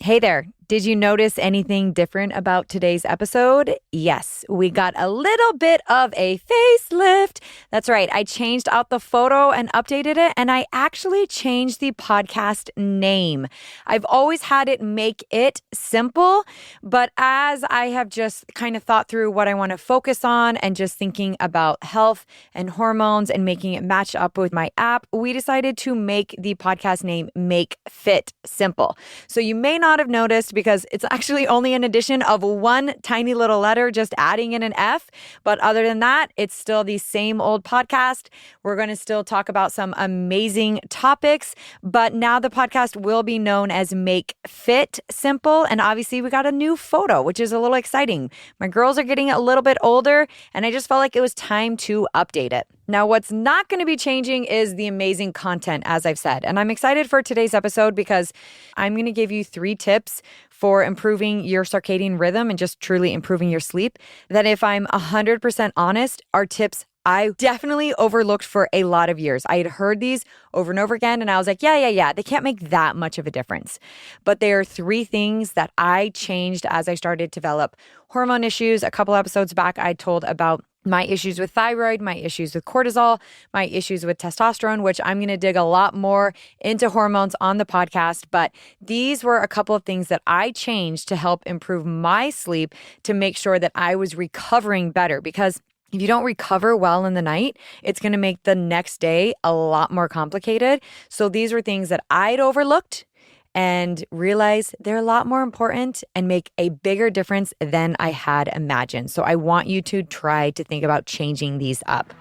Hey there. Did you notice anything different about today's episode? Yes, we got a little bit of a facelift. That's right. I changed out the photo and updated it, and I actually changed the podcast name. I've always had it Make It Simple, but as I have just kind of thought through what I want to focus on and just thinking about health and hormones and making it match up with my app, we decided to make the podcast name Make Fit Simple. So you may not have noticed because it's actually only an addition of one tiny little letter, just adding in an F. But other than that, it's still the same old podcast. We're going to still talk about some amazing topics, but now the podcast will be known as Make Fit Simple. And obviously we got a new photo, which is a little exciting. My girls are getting a little bit older, and I just felt like it was time to update it. Now, what's not going to be changing is the amazing content, as I've said. And I'm excited for today's episode because I'm going to give you 3 tips for improving your circadian rhythm and just truly improving your sleep. That if I'm 100% honest, are tips I definitely overlooked for a lot of years. I had heard these over and over again, and I was like, yeah. They can't make that much of a difference. But there are 3 things that I changed as I started to develop hormone issues. A couple episodes back, I told about my issues with thyroid, my issues with cortisol, my issues with testosterone, which I'm going to dig a lot more into hormones on the podcast. But these were a couple of things that I changed to help improve my sleep to make sure that I was recovering better. Because if you don't recover well in the night, it's going to make the next day a lot more complicated. So these were things that I'd overlooked and realize they're a lot more important and make a bigger difference than I had imagined. So I want you to try to think about changing these up.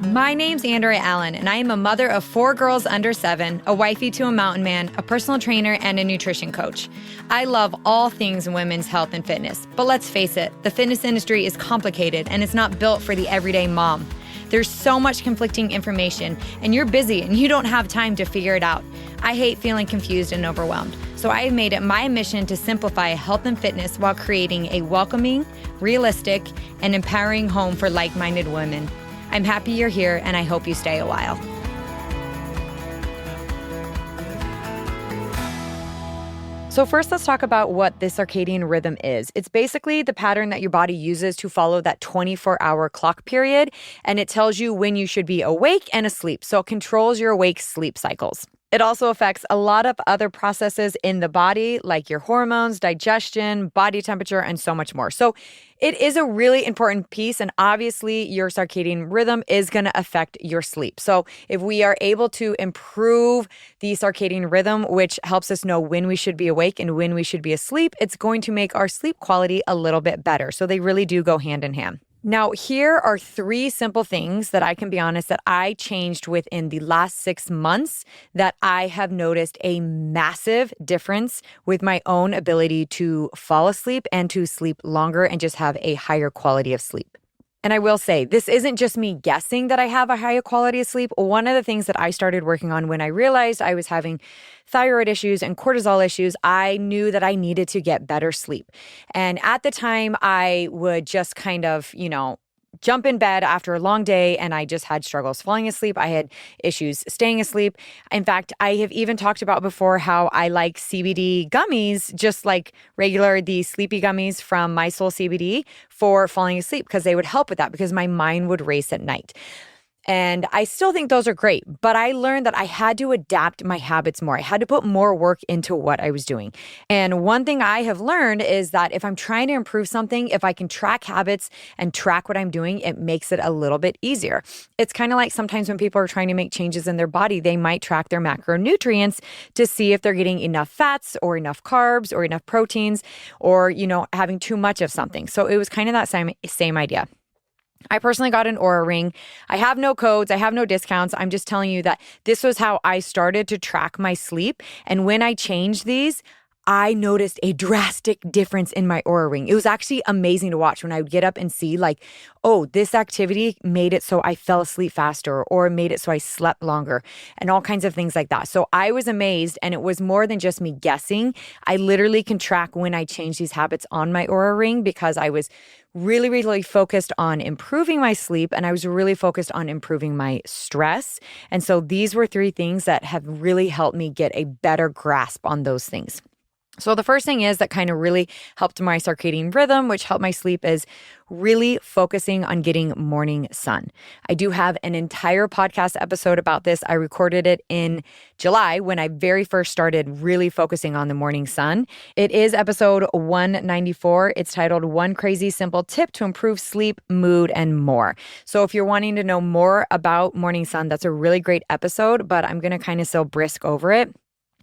My name's Andrea Allen, and I am a mother of 4 girls under 7, a wifey to a mountain man, a personal trainer, and a nutrition coach. I love all things women's health and fitness, but let's face it, the fitness industry is complicated and it's not built for the everyday mom. There's so much conflicting information, and you're busy and you don't have time to figure it out. I hate feeling confused and overwhelmed, so I have made it my mission to simplify health and fitness while creating a welcoming, realistic, and empowering home for like-minded women. I'm happy you're here, and I hope you stay a while. So first, let's talk about what the circadian rhythm is. It's basically the pattern that your body uses to follow that 24-hour clock period, and it tells you when you should be awake and asleep. So it controls your awake-sleep cycles. It also affects a lot of other processes in the body, like your hormones, digestion, body temperature, and so much more. So it is a really important piece, and obviously your circadian rhythm is going to affect your sleep. So if we are able to improve the circadian rhythm, which helps us know when we should be awake and when we should be asleep, it's going to make our sleep quality a little bit better. So they really do go hand in hand. Now, here are 3 simple things that I can be honest that I changed within the last 6 months that I have noticed a massive difference with my own ability to fall asleep and to sleep longer and just have a higher quality of sleep. And I will say, this isn't just me guessing that I have a higher quality of sleep. One of the things that I started working on when I realized I was having thyroid issues and cortisol issues, I knew that I needed to get better sleep. And at the time, I would just kind of, jump in bed after a long day, and I just had struggles falling asleep. I had issues staying asleep. In fact, I have even talked about before how I like CBD gummies, just like the sleepy gummies from My Soul CBD for falling asleep, because they would help with that because my mind would race at night. And I still think those are great, but I learned that I had to adapt my habits more. I had to put more work into what I was doing. And one thing I have learned is that if I'm trying to improve something, if I can track habits and track what I'm doing, it makes it a little bit easier. It's kind of like sometimes when people are trying to make changes in their body, they might track their macronutrients to see if they're getting enough fats or enough carbs or enough proteins or, having too much of something. So it was kind of that same idea. I personally got an Oura Ring. I have no codes. I have no discounts. I'm just telling you that this was how I started to track my sleep. And when I changed these, I noticed a drastic difference in my Oura ring. It was actually amazing to watch when I would get up and see like, oh, this activity made it so I fell asleep faster or made it so I slept longer and all kinds of things like that. So I was amazed, and it was more than just me guessing. I literally can track when I changed these habits on my Oura ring because I was really, really focused on improving my sleep, and I was really focused on improving my stress. And so these were three things that have really helped me get a better grasp on those things. So the first thing is that kind of really helped my circadian rhythm, which helped my sleep, is really focusing on getting morning sun. I do have an entire podcast episode about this. I recorded it in July when I very first started really focusing on the morning sun. It is episode 194. It's titled One Crazy Simple Tip to Improve Sleep, Mood, and More. So if you're wanting to know more about morning sun, that's a really great episode, but I'm going to kind of still brisk over it.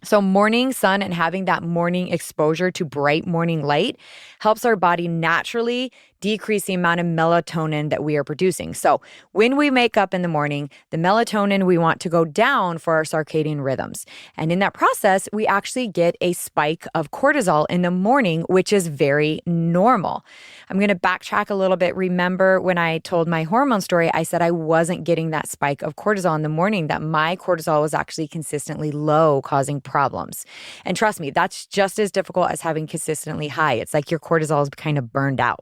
So morning sun and having that morning exposure to bright morning light helps our body naturally decrease the amount of melatonin that we are producing. So when we wake up in the morning, the melatonin we want to go down for our circadian rhythms. And in that process, we actually get a spike of cortisol in the morning, which is very normal. I'm going to backtrack a little bit. Remember when I told my hormone story, I said I wasn't getting that spike of cortisol in the morning, that my cortisol was actually consistently low, causing problems. And trust me, that's just as difficult as having consistently high. It's like your cortisol is kind of burned out.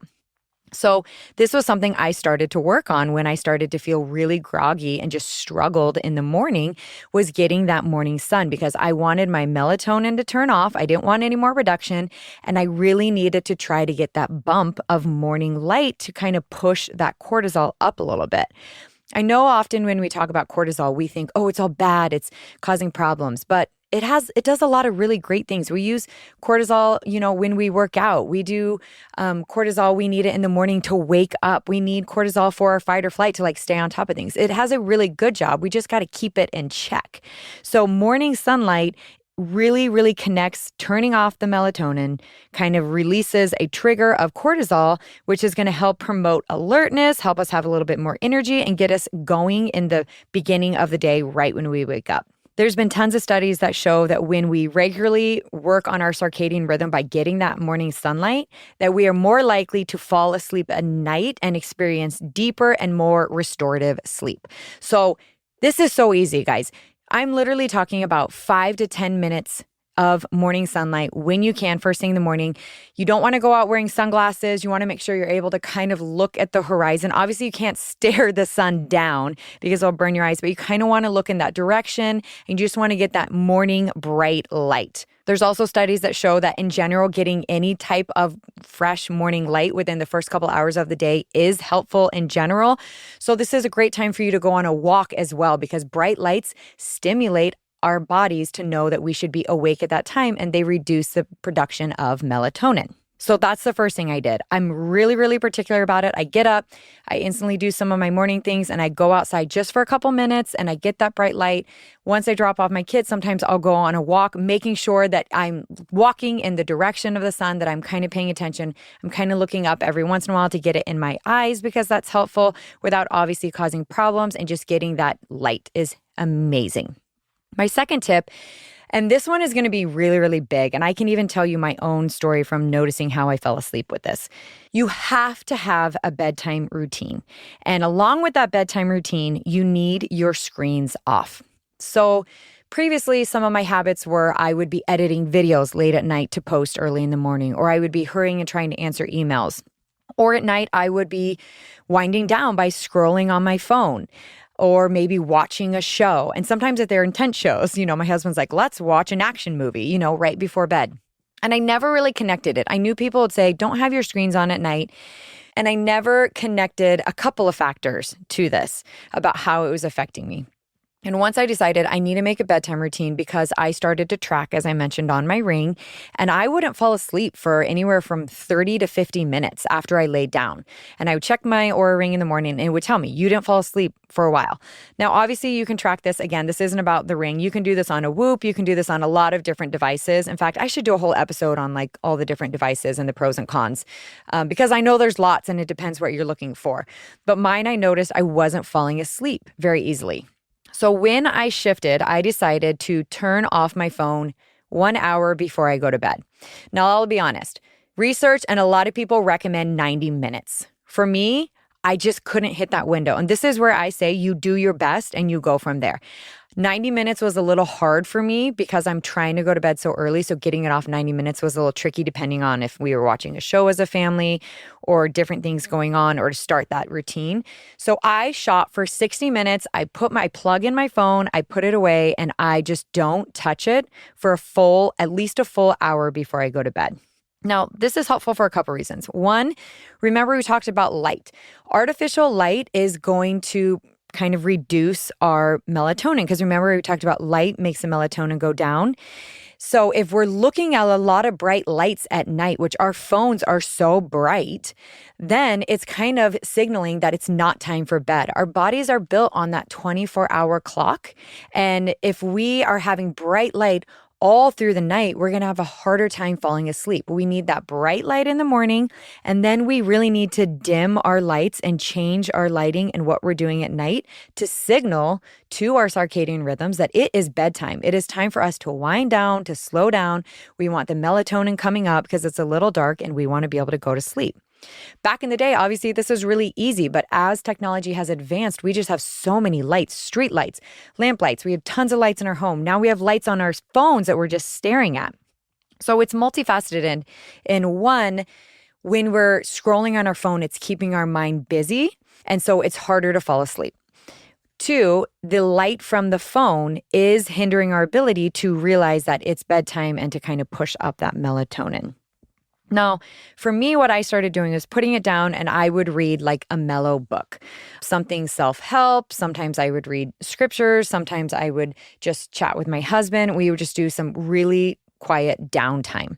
So this was something I started to work on when I started to feel really groggy and just struggled in the morning, was getting that morning sun, because I wanted my melatonin to turn off. I didn't want any more reduction. And I really needed to try to get that bump of morning light to kind of push that cortisol up a little bit. I know often when we talk about cortisol, we think, oh, it's all bad, it's causing problems, but it does a lot of really great things. We use cortisol, when we work out. We do cortisol. We need it in the morning to wake up. We need cortisol for our fight or flight to stay on top of things. It has a really good job. We just got to keep it in check. So morning sunlight really, really connects turning off the melatonin, kind of releases a trigger of cortisol, which is going to help promote alertness, help us have a little bit more energy, and get us going in the beginning of the day right when we wake up. There's been tons of studies that show that when we regularly work on our circadian rhythm by getting that morning sunlight, that we are more likely to fall asleep at night and experience deeper and more restorative sleep. So this is so easy, guys. I'm literally talking about 5 to 10 minutes of morning sunlight when you can, first thing in the morning. You don't want to go out wearing sunglasses. You want to make sure you're able to kind of look at the horizon. Obviously, you can't stare the sun down because it'll burn your eyes, but you kind of want to look in that direction, and you just want to get that morning bright light. There's also studies that show that in general, getting any type of fresh morning light within the first couple hours of the day is helpful in general. So this is a great time for you to go on a walk as well, because bright lights stimulate our bodies to know that we should be awake at that time, and they reduce the production of melatonin. So that's the first thing I did. I'm really, really particular about it. I get up, I instantly do some of my morning things, and I go outside just for a couple minutes and I get that bright light. Once I drop off my kids, sometimes I'll go on a walk, making sure that I'm walking in the direction of the sun, that I'm kind of paying attention. I'm kind of looking up every once in a while to get it in my eyes, because that's helpful without obviously causing problems, and just getting that light is amazing. My second tip, and this one is going to be really, really big, and I can even tell you my own story from noticing how I fell asleep with this. You have to have a bedtime routine. And along with that bedtime routine, you need your screens off. So previously, some of my habits were I would be editing videos late at night to post early in the morning, or I would be hurrying and trying to answer emails. Or at night, I would be winding down by scrolling on my phone, or maybe watching a show. And sometimes if they're intense shows, my husband's like, let's watch an action movie, right before bed. And I never really connected it. I knew people would say, don't have your screens on at night. And I never connected a couple of factors to this about how it was affecting me. And once I decided I need to make a bedtime routine, because I started to track, as I mentioned, on my ring, and I wouldn't fall asleep for anywhere from 30 to 50 minutes after I laid down. And I would check my Oura ring in the morning, and it would tell me, you didn't fall asleep for a while. Now, obviously, you can track this. Again, this isn't about the ring. You can do this on a Whoop. You can do this on a lot of different devices. In fact, I should do a whole episode on all the different devices and the pros and cons, because I know there's lots, and it depends what you're looking for. But mine, I noticed I wasn't falling asleep very easily. So when I shifted, I decided to turn off my phone 1 hour before I go to bed. Now, I'll be honest. Research and a lot of people recommend 90 minutes. For me, I just couldn't hit that window. And this is where I say you do your best and you go from there. 90 minutes was a little hard for me because I'm trying to go to bed so early. So getting it off 90 minutes was a little tricky depending on if we were watching a show as a family or different things going on or to start that routine. So I shot for 60 minutes. I plug in my phone, I put it away, and I just don't touch it for at least a full hour before I go to bed. Now, this is helpful for a couple reasons. One, remember we talked about light. Artificial light is going to kind of reduce our melatonin because remember we talked about light makes the melatonin go down. So if we're looking at a lot of bright lights at night, which our phones are so bright, then it's kind of signaling that it's not time for bed. Our bodies are built on that 24-hour clock. And if we are having bright light all through the night, we're going to have a harder time falling asleep. We need that bright light in the morning, and then we really need to dim our lights and change our lighting and what we're doing at night to signal to our circadian rhythms that it is bedtime. It is time for us to wind down, to slow down. We want the melatonin coming up because it's a little dark and we want to be able to go to sleep. Back in the day, obviously, this was really easy, but as technology has advanced, we just have so many lights, street lights, lamp lights. We have tons of lights in our home. Now we have lights on our phones that we're just staring at. So it's multifaceted. In one, when we're scrolling on our phone, it's keeping our mind busy, and so it's harder to fall asleep. Two, the light from the phone is hindering our ability to realize that it's bedtime and to kind of push up that melatonin. Now, for me, what I started doing is putting it down and I would read like a mellow book, something self-help. Sometimes I would read scriptures. Sometimes I would just chat with my husband. We would just do some really quiet downtime.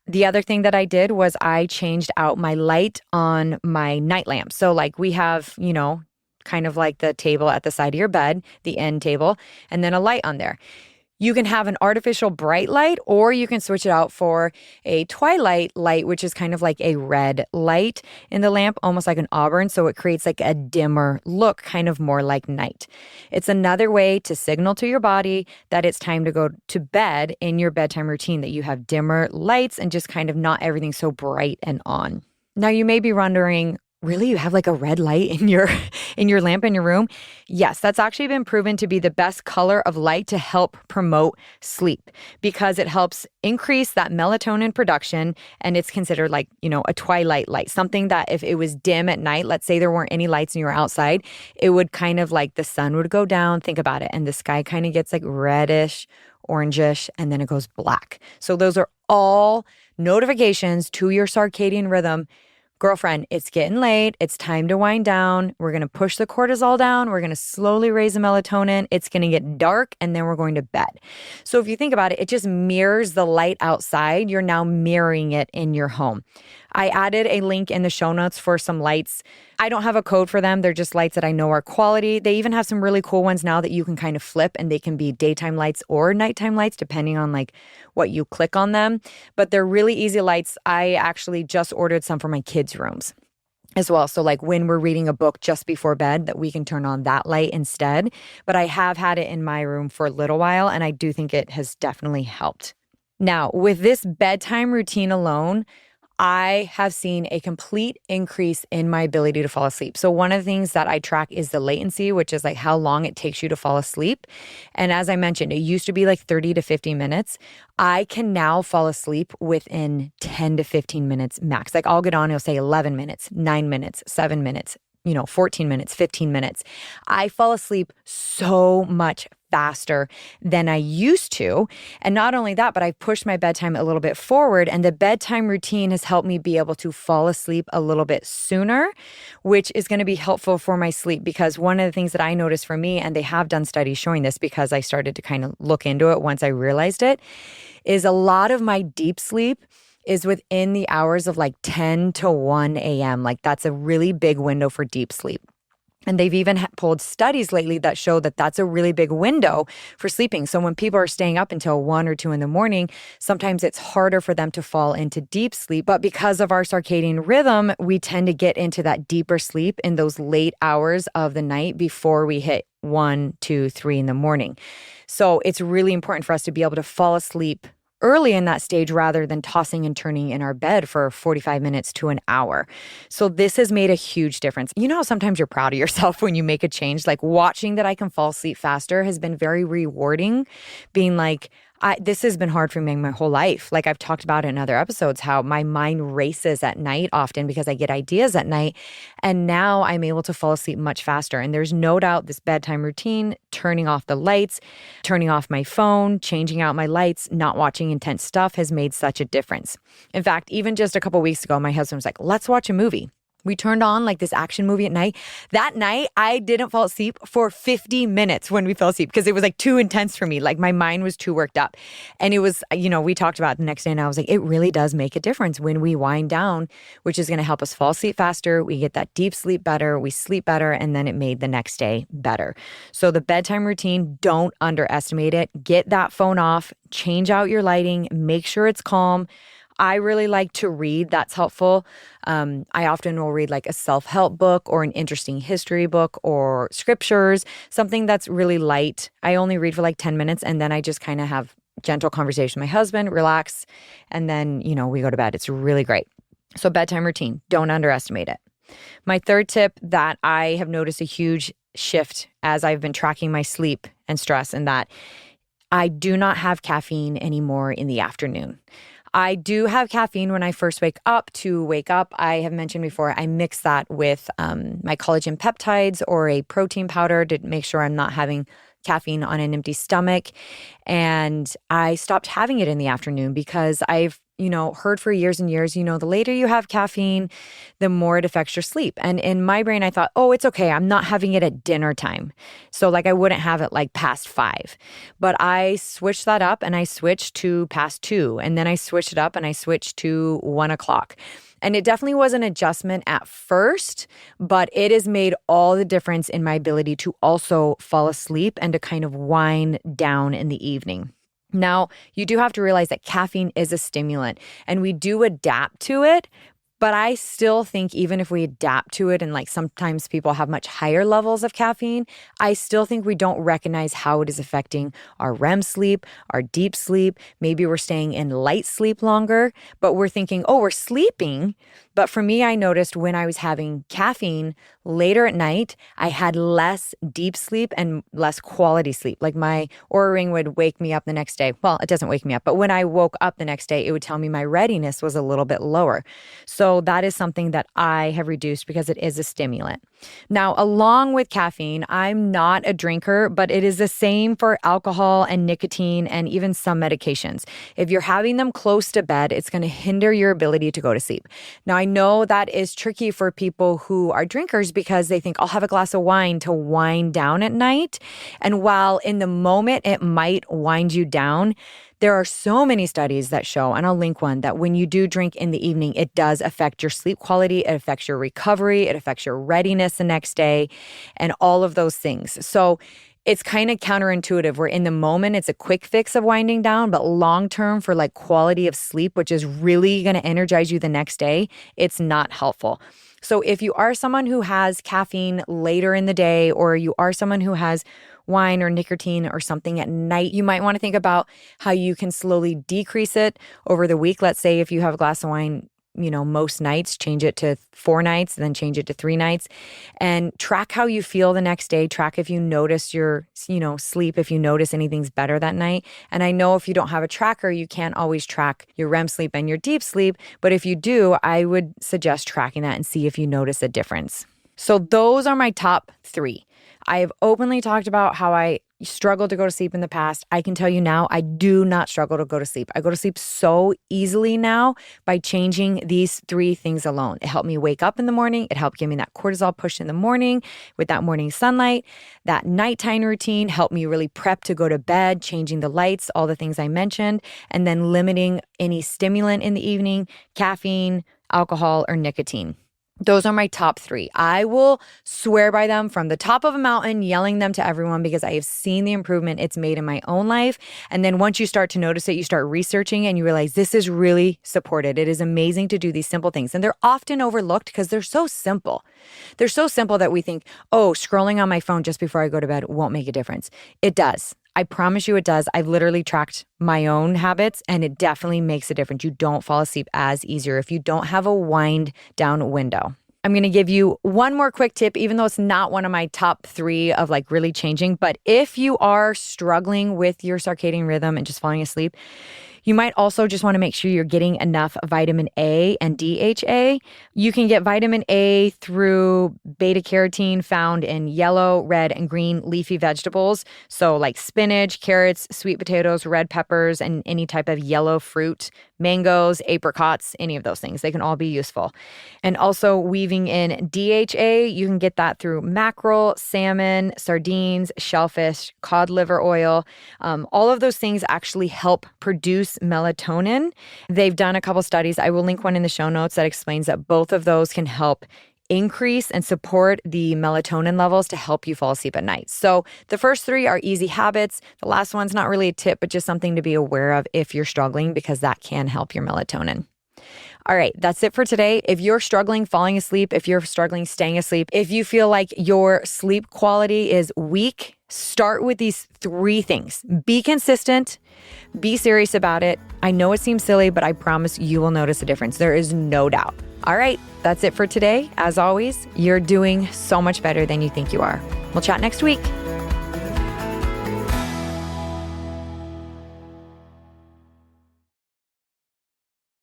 The other thing that I did was I changed out my light on my night lamp. So like we have, kind of like the table at the side of your bed, the end table, and then a light on there. You can have an artificial bright light, or you can switch it out for a twilight light, which is kind of like a red light in the lamp, almost like an auburn. So it creates like a dimmer look, kind of more like night. It's another way to signal to your body that it's time to go to bed in your bedtime routine, that you have dimmer lights and just kind of not everything so bright and on. Now you may be wondering, really, you have like a red light in your lamp in your room? Yes, that's actually been proven to be the best color of light to help promote sleep because it helps increase that melatonin production, and it's considered like, a twilight light, something that if it was dim at night, let's say there weren't any lights and you were outside, it would kind of like the sun would go down, think about it, and the sky kind of gets like reddish, orangish, and then it goes black. So those are all notifications to your circadian rhythm. Girlfriend, it's getting late. It's time to wind down. We're going to push the cortisol down. We're going to slowly raise the melatonin. It's going to get dark, and then we're going to bed. So if you think about it, it just mirrors the light outside. You're now mirroring it in your home. I added a link in the show notes for some lights. I don't have a code for them. They're just lights that I know are quality. They even have some really cool ones now that you can kind of flip, and they can be daytime lights or nighttime lights, depending on like what you click on them. But they're really easy lights. I actually just ordered some for my kids' rooms as well. So like when we're reading a book just before bed, that we can turn on that light instead. But I have had it in my room for a little while, and I do think it has definitely helped. Now, with this bedtime routine alone, I have seen a complete increase in my ability to fall asleep. So one of the things that I track is the latency, which is like how long it takes you to fall asleep. And as I mentioned, it used to be like 30 to 50 minutes. I can now fall asleep within 10 to 15 minutes max. Like I'll get on, it'll say 11 minutes, 9 minutes, 7 minutes, 14 minutes, 15 minutes. I fall asleep so much faster than I used to. And not only that, but I've pushed my bedtime a little bit forward, and the bedtime routine has helped me be able to fall asleep a little bit sooner, which is going to be helpful for my sleep. Because one of the things that I noticed for me, and they have done studies showing this because I started to kind of look into it once I realized it, is a lot of my deep sleep is within the hours of like 10 to 1 a.m. Like that's a really big window for deep sleep. And they've even pulled studies lately that show that that's a really big window for sleeping. So when people are staying up until 1 or 2 in the morning, sometimes it's harder for them to fall into deep sleep. But because of our circadian rhythm, we tend to get into that deeper sleep in those late hours of the night before we hit 1, 2, 3 in the morning. So it's really important for us to be able to fall asleep early in that stage rather than tossing and turning in our bed for 45 minutes to an hour. So this has made a huge difference. You know how sometimes you're proud of yourself when you make a change? Like watching that I can fall asleep faster has been very rewarding, being like, this has been hard for me my whole life. Like I've talked about in other episodes, how my mind races at night often because I get ideas at night. And now I'm able to fall asleep much faster. And there's no doubt this bedtime routine, turning off the lights, turning off my phone, changing out my lights, not watching intense stuff has made such a difference. In fact, even just a couple weeks ago, my husband was like, let's watch a movie. We turned on like this action movie at night. That night, I didn't fall asleep for 50 minutes when we fell asleep because it was like too intense for me. Like my mind was too worked up. And it was, we talked about it the next day and I was like, it really does make a difference when we wind down, which is going to help us fall asleep faster. We get that deep sleep better. We sleep better. And then it made the next day better. So the bedtime routine, don't underestimate it. Get that phone off, change out your lighting, make sure it's calm. I really like to read. That's helpful. I often will read like a self-help book or an interesting history book or scriptures, something that's really light. I only read for like 10 minutes and then I just kind of have gentle conversation with my husband, relax, and then, we go to bed. It's really great. So bedtime routine, don't underestimate it. My third tip that I have noticed a huge shift as I've been tracking my sleep and stress in that I do not have caffeine anymore in the afternoon. I do have caffeine when I first wake up. To wake up, I have mentioned before, I mix that with my collagen peptides or a protein powder to make sure I'm not having caffeine on an empty stomach. And I stopped having it in the afternoon because I've heard for years and years, the later you have caffeine, the more it affects your sleep. And in my brain, I thought, oh, it's okay. I'm not having it at dinner time. So like I wouldn't have it like past 5. But I switched that up and I switched to past 2. And then I switched it up and I switched to 1 o'clock. And it definitely was an adjustment at first, but it has made all the difference in my ability to also fall asleep and to kind of wind down in the evening. Now, you do have to realize that caffeine is a stimulant and we do adapt to it, but I still think even if we adapt to it and like sometimes people have much higher levels of caffeine, I still think we don't recognize how it is affecting our REM sleep, our deep sleep. Maybe we're staying in light sleep longer, but we're thinking, oh, we're sleeping. But for me, I noticed when I was having caffeine later at night, I had less deep sleep and less quality sleep. Like my Oura Ring would wake me up the next day. Well, it doesn't wake me up, but when I woke up the next day, it would tell me my readiness was a little bit lower. So that is something that I have reduced because it is a stimulant. Now, along with caffeine, I'm not a drinker, but it is the same for alcohol and nicotine and even some medications. If you're having them close to bed, it's going to hinder your ability to go to sleep. Now, I know that is tricky for people who are drinkers because they think, I'll have a glass of wine to wind down at night. And while in the moment it might wind you down, there are so many studies that show, and I'll link one, that when you do drink in the evening, it does affect your sleep quality, it affects your recovery, it affects your readiness the next day, and all of those things. So it's kind of counterintuitive where in the moment it's a quick fix of winding down, but long-term for like quality of sleep, which is really going to energize you the next day, it's not helpful. So if you are someone who has caffeine later in the day, or you are someone who has wine or nicotine or something at night, you might want to think about how you can slowly decrease it over the week. Let's say if you have a glass of wine, most nights, change it to 4 nights, then change it to 3 nights, and track how you feel the next day. Track if you notice your, sleep, if you notice anything's better that night. And I know if you don't have a tracker, you can't always track your REM sleep and your deep sleep. But if you do, I would suggest tracking that and see if you notice a difference. So those are my top 3. I have openly talked about how I struggled to go to sleep in the past. I can tell you now, I do not struggle to go to sleep. I go to sleep so easily now by changing these 3 things alone. It helped me wake up in the morning. It helped give me that cortisol push in the morning with that morning sunlight. That nighttime routine helped me really prep to go to bed, changing the lights, all the things I mentioned, and then limiting any stimulant in the evening, caffeine, alcohol, or nicotine. Those are my top 3. I will swear by them from the top of a mountain, yelling them to everyone because I have seen the improvement it's made in my own life. And then once you start to notice it, you start researching and you realize this is really supported. It is amazing to do these simple things. And they're often overlooked because they're so simple. They're so simple that we think, oh, scrolling on my phone just before I go to bed won't make a difference. It does. I promise you it does. I've literally tracked my own habits and it definitely makes a difference. You don't fall asleep as easier if you don't have a wind down window. I'm going to give you one more quick tip, even though it's not one of my top 3 of like really changing. But if you are struggling with your circadian rhythm and just falling asleep, you might also just want to make sure you're getting enough vitamin A and DHA. You can get vitamin A through beta carotene found in yellow, red, and green leafy vegetables. So like spinach, carrots, sweet potatoes, red peppers, and any type of yellow fruit, mangoes, apricots, any of those things. They can all be useful. And also weaving in DHA, you can get that through mackerel, salmon, sardines, shellfish, cod liver oil. All of those things actually help produce melatonin. They've done a couple studies. I will link one in the show notes that explains that both of those can help increase and support the melatonin levels to help you fall asleep at night. So the first 3 are easy habits. The last one's not really a tip, but just something to be aware of if you're struggling, because that can help your melatonin. All right, that's it for today. If you're struggling falling asleep, if you're struggling staying asleep, if you feel like your sleep quality is weak, start with these 3 things. Be consistent. Be serious about it. I know it seems silly, but I promise you will notice a difference. There is no doubt. All right, that's it for today. As always, you're doing so much better than you think you are. We'll chat next week.